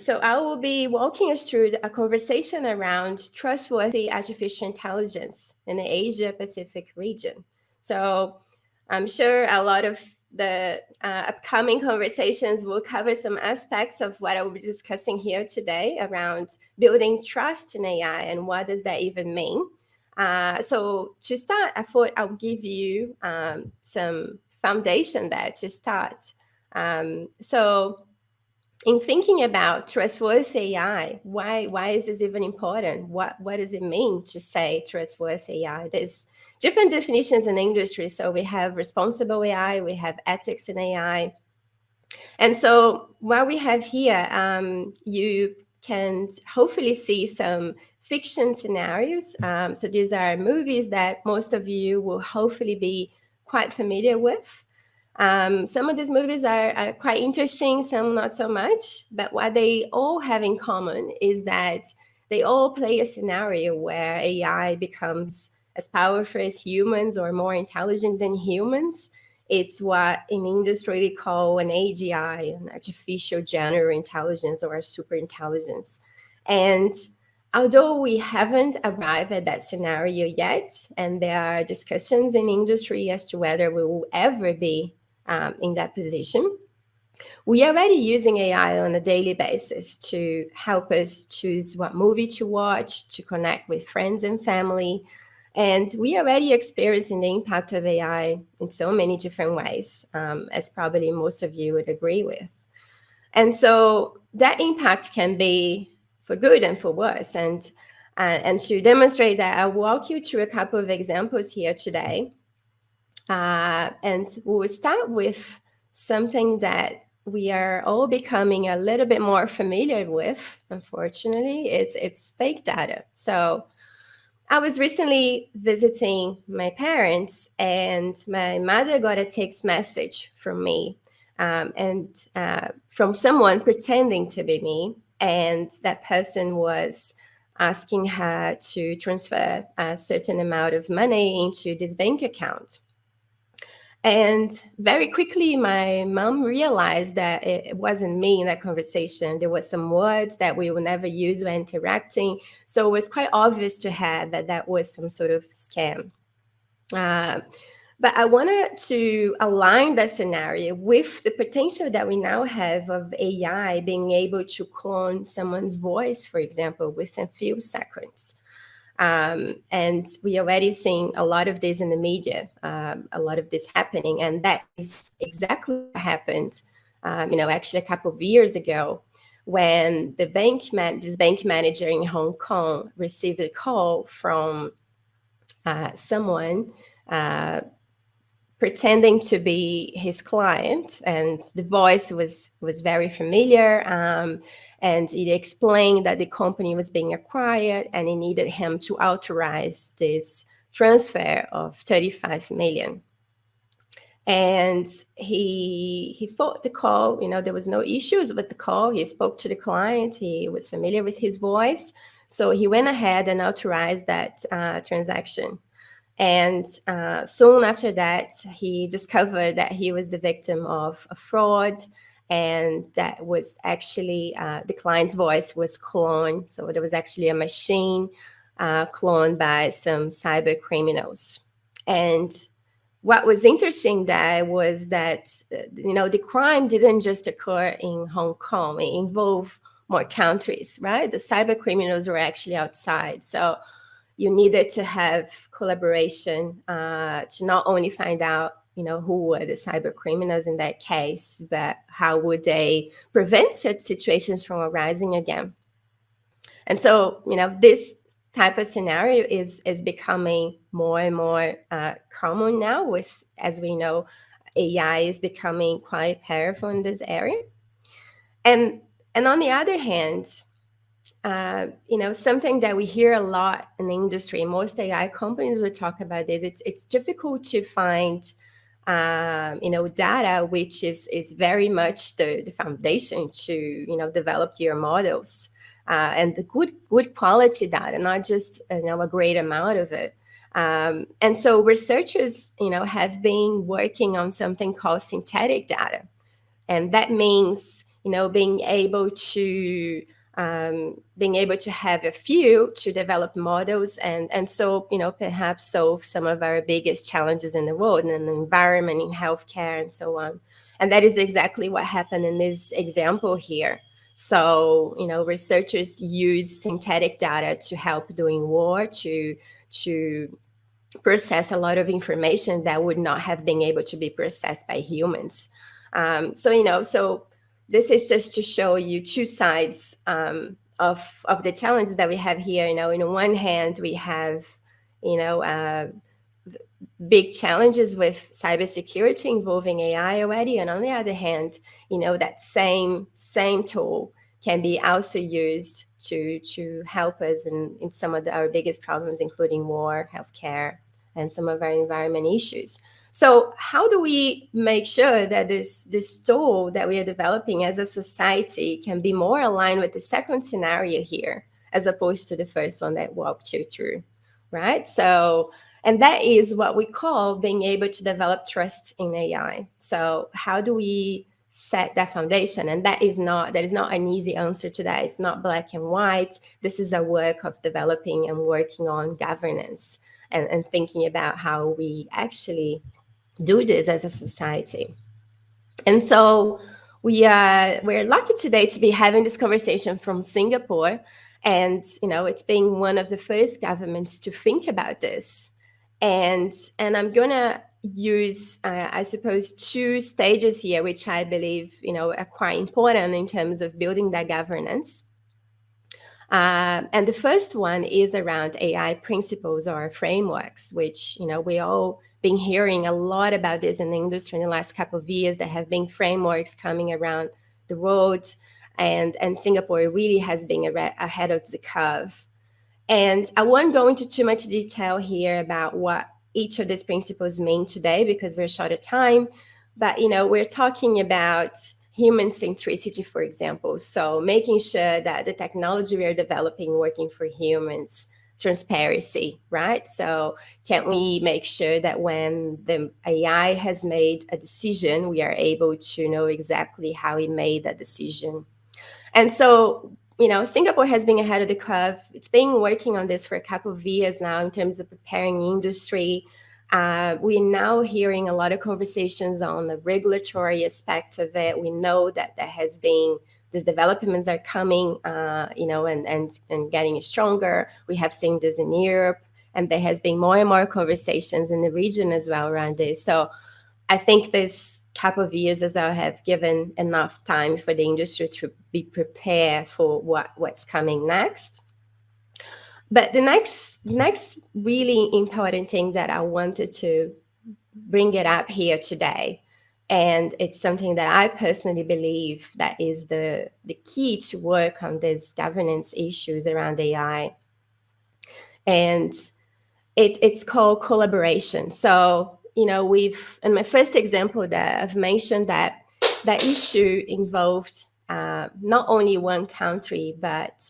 So I will be walking us through a conversation around trustworthy artificial intelligence in the Asia Pacific region. So I'm sure a lot of the upcoming conversations will cover some aspects of what I will be discussing here today around building trust in AI and what does that even mean. So to start, I thought I'll give you some foundation there to start. So in thinking about trustworthy AI, why is this even important? What does it mean to say trustworthy AI? There's different definitions in the industry. So we have responsible AI, we have ethics in AI. And so what we have here, you can hopefully see some fiction scenarios. So these are movies that most of you will hopefully be quite familiar with. Some of these movies are quite interesting, some not so much, but what they all have in common is that they all play a scenario where AI becomes as powerful as humans or more intelligent than humans. It's what in industry they call an AGI, an artificial general intelligence or super intelligence. And although we haven't arrived at that scenario yet, and there are discussions in industry as to whether we will ever be in that position, we are already using AI on a daily basis to help us choose what movie to watch, to connect with friends and family. And we are already experiencing the impact of AI in so many different ways, as probably most of you would agree with. And so that impact can be for good and for worse. And to demonstrate that, I'll walk you through a couple of examples here today. And we'll start with something that we are all becoming a little bit more familiar with, unfortunately. It's fake data. So I was recently visiting my parents, and my mother got a text message from me and from someone pretending to be me. And that person was asking her to transfer a certain amount of money into this bank account. And very quickly, my mom realized that it wasn't me in that conversation. There were some words that we would never use when interacting. So it was quite obvious to her that that was some sort of scam. But I wanted to align that scenario with the potential that we now have of AI being able to clone someone's voice, for example, within a few seconds. And we already seeing a lot of this in the media, a lot of this happening. And that is exactly what happened, actually a couple of years ago, when this bank manager in Hong Kong received a call from someone pretending to be his client, and the voice was very familiar. And it explained that the company was being acquired and it needed him to authorize this transfer of 35 million. And he fought the call. There was no issues with the call. He spoke to the client. He was familiar with his voice. So he went ahead and authorized that transaction. And soon after that, he discovered that he was the victim of a fraud. And that was actually the client's voice was cloned. So there was actually a machine cloned by some cyber criminals. And what was interesting there was that, the crime didn't just occur in Hong Kong. It involved more countries, right? The cyber criminals were actually outside. So you needed to have collaboration to not only find out who were the cyber criminals in that case, but how would they prevent such situations from arising again? And so, this type of scenario is becoming more and more common now with, as we know, AI is becoming quite powerful in this area. And on the other hand, something that we hear a lot in the industry, most AI companies will talk about this, it's difficult to find data, which is very much the foundation to, develop your models, and the good quality data, not just, a great amount of it. And so researchers, have been working on something called synthetic data. And that means, being able to have a few to develop models and so perhaps solve some of our biggest challenges in the world, in the environment, in healthcare, and so on. And that is exactly what happened in this example here. So researchers use synthetic data to help doing war, to process a lot of information that would not have been able to be processed by humans. So this is just to show you two sides of the challenges that we have here. In one hand, we have big challenges with cybersecurity involving AI already, and on the other hand, that same tool can be also used to help us in some of our biggest problems, including war, healthcare, and some of our environment issues. So how do we make sure that this tool that we are developing as a society can be more aligned with the second scenario here, as opposed to the first one that walked you through, right? So, and that is what we call being able to develop trust in AI. So how do we set that foundation? And that is not an easy answer to that. It's not black and white. This is a work of developing and working on governance and thinking about how we actually do this as a society. And so we're lucky today to be having this conversation from Singapore. And it's been one of the first governments to think about this. And I'm gonna use, I suppose, two stages here, which I believe are quite important in terms of building that governance. And the first one is around AI principles or frameworks, which we all been hearing a lot about this in the industry in the last couple of years. There have been frameworks coming around the world, and Singapore really has been ahead of the curve. And I won't go into too much detail here about what each of these principles mean today because we're short of time. But we're talking about human centricity, for example. So making sure that the technology we are developing working for humans, transparency, right? So can we make sure that when the AI has made a decision, we are able to know exactly how it made that decision? And so Singapore has been ahead of the curve. It's been working on this for a couple of years now in terms of preparing industry. We're now hearing a lot of conversations on the regulatory aspect of it. We know that there has been, these developments are coming, and getting stronger. We have seen this in Europe, and there has been more and more conversations in the region as well around this. So I think this couple of years as I have given enough time for the industry to be prepared for what's coming next. But the next really important thing that I wanted to bring it up here today, and it's something that I personally believe that is the key to work on these governance issues around AI, and it's called collaboration. So we've, in my first example that I've mentioned that issue involved not only one country, but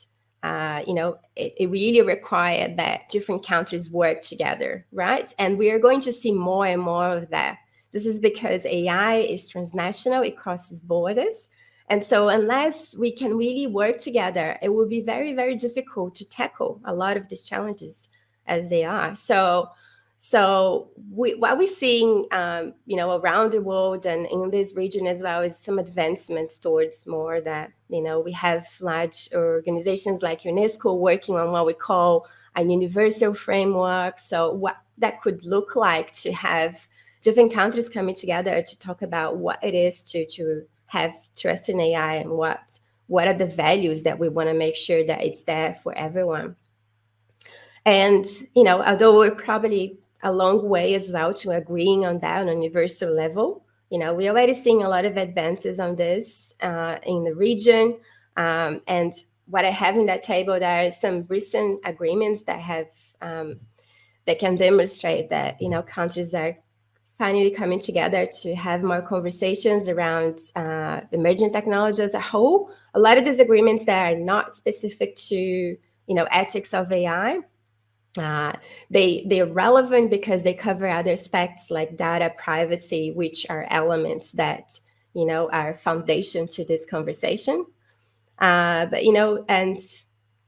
it really required that different countries work together, right? And we are going to see more and more of that. This is because AI is transnational, it crosses borders. And so unless we can really work together, it will be very, very difficult to tackle a lot of these challenges as they are. So what we're seeing, around the world and in this region as well is some advancements towards more that, we have large organizations like UNESCO working on what we call a universal framework. So what that could look like to have different countries coming together to talk about what it is to have trust in AI and what are the values that we want to make sure that it's there for everyone. And, although we're probably a long way as well to agreeing on that on a universal level, we're already seeing a lot of advances on this in the region. And what I have in that table, there are some recent agreements that have that can demonstrate that, countries are finally coming together to have more conversations around emerging technology as a whole. A lot of these agreements that are not specific to, ethics of AI, they're relevant because they cover other aspects like data privacy, which are elements that our foundation to this conversation. But and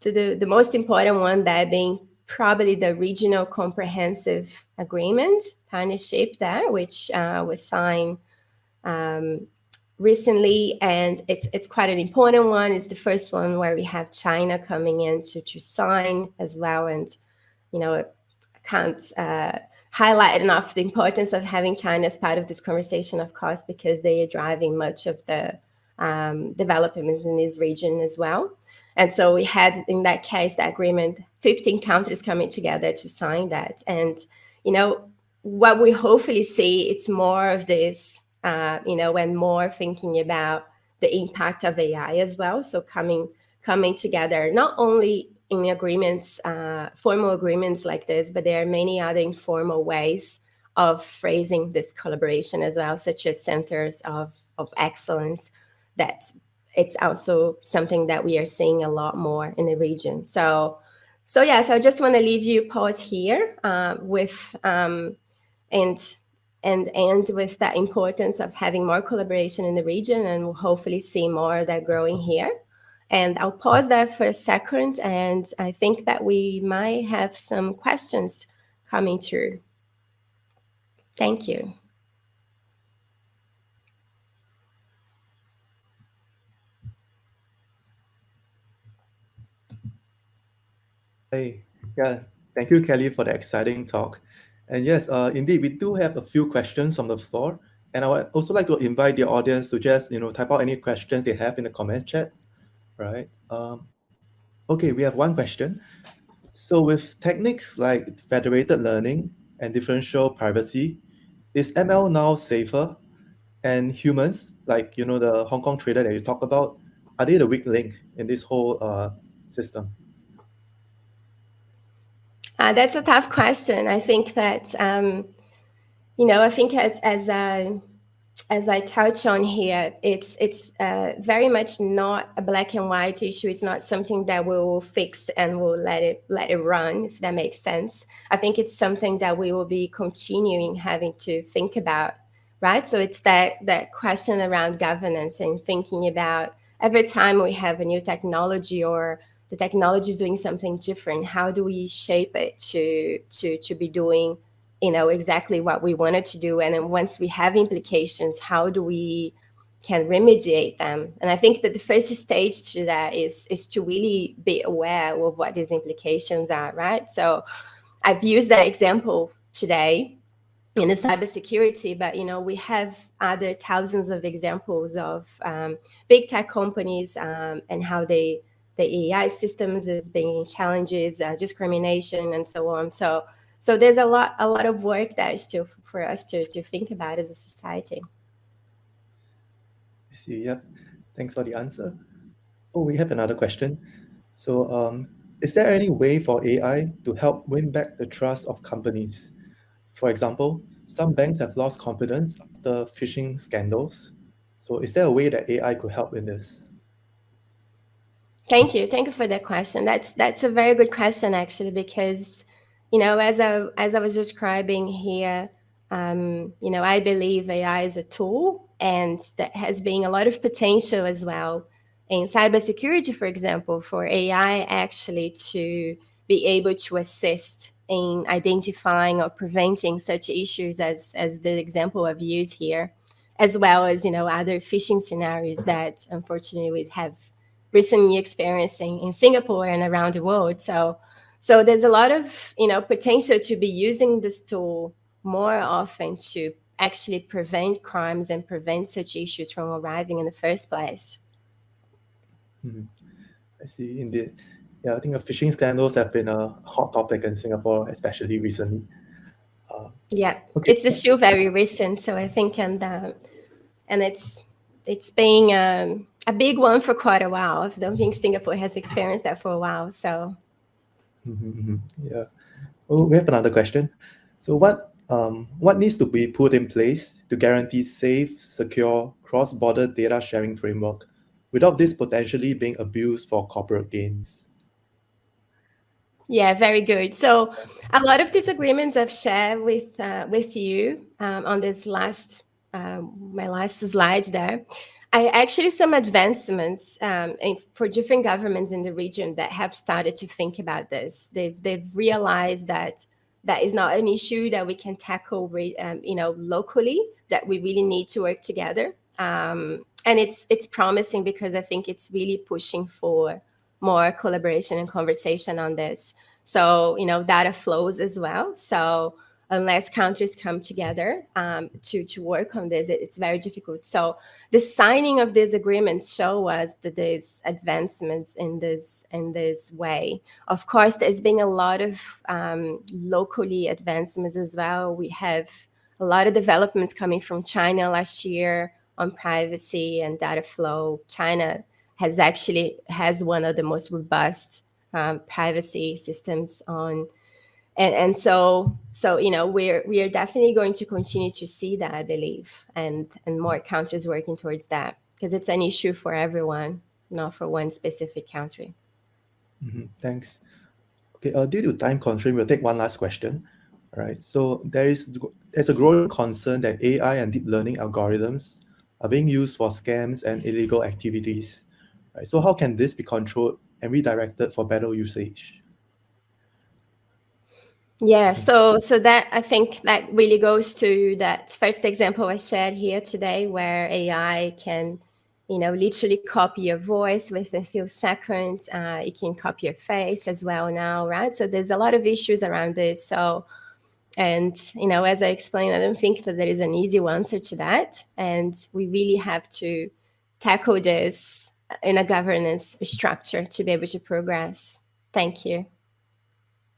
to the most important one, that being probably the regional comprehensive agreement partnership there, which was signed recently, and it's quite an important one. It's the first one where we have China coming in to sign as well, and I can't highlight enough the importance of having China as part of this conversation, of course, because they are driving much of the developments in this region as well. And so we had, in that case, the agreement, 15 countries coming together to sign that. And, what we hopefully see, it's more of this, and more thinking about the impact of AI as well. So coming together, not only in agreements, formal agreements like this, but there are many other informal ways of phrasing this collaboration as well, such as centers of excellence, that it's also something that we are seeing a lot more in the region. So I just want to leave you pause here with and with that importance of having more collaboration in the region, and we'll hopefully see more of that growing here. And I'll pause there for a second, and I think that we might have some questions coming through. Thank you. Hey, yeah, thank you, Kelly, for the exciting talk. And yes, indeed, we do have a few questions from the floor. And I would also like to invite the audience to just, type out any questions they have in the comment chat, right? Okay, we have one question. So with techniques like federated learning and differential privacy, is ML now safer? And humans, like, the Hong Kong trader that you talked about, are they the weak link in this whole system? That's a tough question. I think that, I think as I touch on here, it's very much not a black and white issue. It's not something that we will fix and we'll let it run, if that makes sense. I think it's something that we will be continuing having to think about, right? So it's that question around governance and thinking about every time we have a new technology or the technology is doing something different, how do we shape it to be doing exactly what we wanted to do, and then once we have implications, how do we can remediate them? And I think that the first stage to that is to really be aware of what these implications are, right? So I've used that example today in the cybersecurity, but we have other thousands of examples of big tech companies and how the AI systems is being challenges, discrimination, and so on. So there's a lot of work that is still for us to think about as a society. I see. Yep. Thanks for the answer. Oh, we have another question. So, is there any way for AI to help win back the trust of companies? For example, some banks have lost confidence after phishing scandals. So, is there a way that AI could help in this? Thank you for that question. That's a very good question, actually, because as I was describing here, I believe AI is a tool, and that has been a lot of potential as well in cybersecurity, for example, for AI actually to be able to assist in identifying or preventing such issues as the example I've used here, as well as other phishing scenarios that unfortunately we have recently experiencing in Singapore and around the world. So there's a lot of potential to be using this tool more often to actually prevent crimes and prevent such issues from arriving in the first place. I see, indeed. Yeah, I think phishing scandals have been a hot topic in Singapore, especially recently. Yeah, Okay. it's still very recent, so I think, and it's been a big one for quite a while. I don't think Singapore has experienced that for a while. So Yeah. Oh, we have another question. So, what needs to be put in place to guarantee safe, secure, cross-border data sharing framework without this potentially being abused for corporate gains? yeah, very good. So a lot of these agreements I've shared with you on this last my last slide there, I actually some advancements for different governments in the region that have started to think about this. They've realized that that is not an issue that we can tackle, locally. That we really need to work together. And it's promising because I think it's really pushing for more collaboration and conversation on this. So data flows as well. So unless countries come together to work on this, it's very difficult. So the signing of these agreements show us that there's advancements in this way. Of course, there's been a lot of locally advancements as well. We have a lot of developments coming from China last year on privacy and data flow. China has one of the most robust privacy systems on. And so we are definitely going to continue to see that, I believe, and more countries working towards that, because it's an issue for everyone, not for one specific country. Thanks. Okay, due to time constraint, we'll take one last question. All right. So there's a growing concern that AI and deep learning algorithms are being used for scams and illegal activities. Right. So how can this be controlled and redirected for better usage? Yeah, so that, I think that really goes to that first example I shared here today, where AI can, literally copy your voice within a few seconds. It can copy your face as well now, right? So there's a lot of issues around this. So, and as I explained, I don't think that there is an easy answer to that, and we really have to tackle this in a governance structure to be able to progress. Thank you.